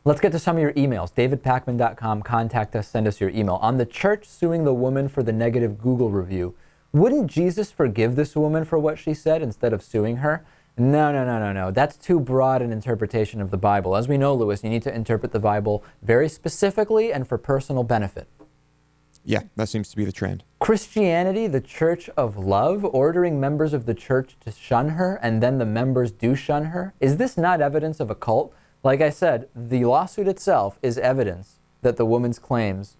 Let's get to some of your emails. davidpakman.com. Contact us. Send us your email. On the church suing the woman for the negative Google review, wouldn't Jesus forgive this woman for what she said instead of suing her? No. That's too broad an interpretation of the Bible. As we know, Lewis, you need to interpret the Bible very specifically and for personal benefit. Yeah, that seems to be the trend. Christianity, the church of love, ordering members of the church to shun her, and then the members do shun her. Is this not evidence of a cult? Like I said, the lawsuit itself is evidence that the woman's claims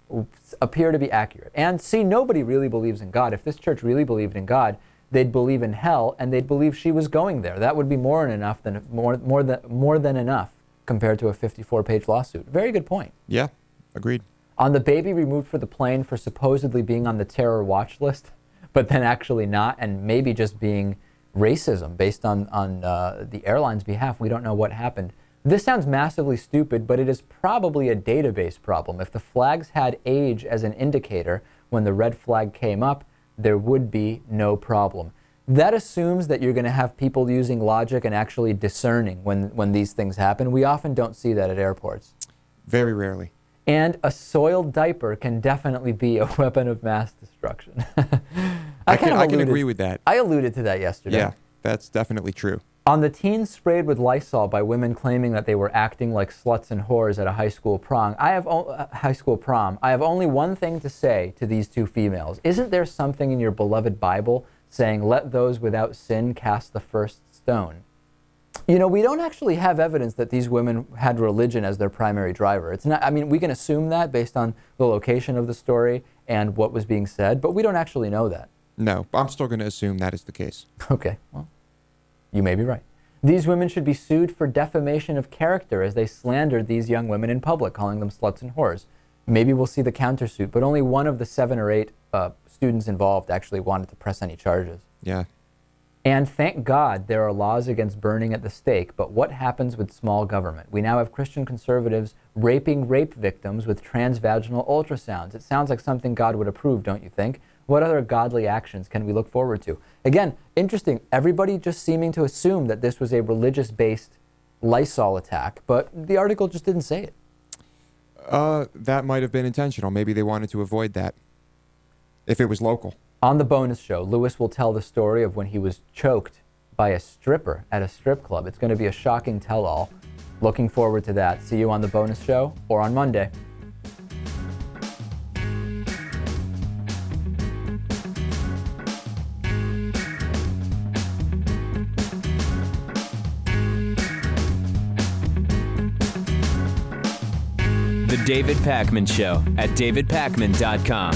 appear to be accurate. And see, nobody really believes in God. If this church really believed in God, they'd believe in hell, and they'd believe she was going there. That would be more than enough compared to a 54-page lawsuit. Very good point. Yeah, agreed. On the baby removed for the plane for supposedly being on the terror watch list, but then actually not, and maybe just being racism based on the airline's behalf. We don't know what happened. This sounds massively stupid, but it is probably a database problem. If the flags had age as an indicator when the red flag came up, there would be no problem. That assumes that you're going to have people using logic and actually discerning when these things happen. We often don't see that at airports. Very rarely. And a soiled diaper can definitely be a weapon of mass destruction. I can agree with that. I alluded to that yesterday. Yeah, that's definitely true. On the teens sprayed with Lysol by women claiming that they were acting like sluts and whores at a high school prom, I have only one thing to say to these two females. Isn't there something in your beloved Bible saying, let those without sin cast the first stone? You know, we don't actually have evidence that these women had religion as their primary driver. It's not, I mean, we can assume that based on the location of the story and what was being said, but we don't actually know that. No, I'm still going to assume that is the case. Okay, well, you may be right. These women should be sued for defamation of character as they slandered these young women in public, calling them sluts and whores. Maybe we'll see the countersuit, but only one of the 7 or 8 students involved actually wanted to press any charges. Yeah. And thank God there are laws against burning at the stake, but what happens with small government? We now have Christian conservatives raping rape victims with transvaginal ultrasounds. It sounds like something God would approve, don't you think? What other godly actions can we look forward to? Again, interesting, everybody just seeming to assume that this was a religious-based Lysol attack, but the article just didn't say it. That might have been intentional. Maybe they wanted to avoid that if it was local. On the bonus show, Lewis will tell the story of when he was choked by a stripper at a strip club. It's going to be a shocking tell-all. Looking forward to that. See you on the bonus show or on Monday. The David Pakman Show at davidpakman.com.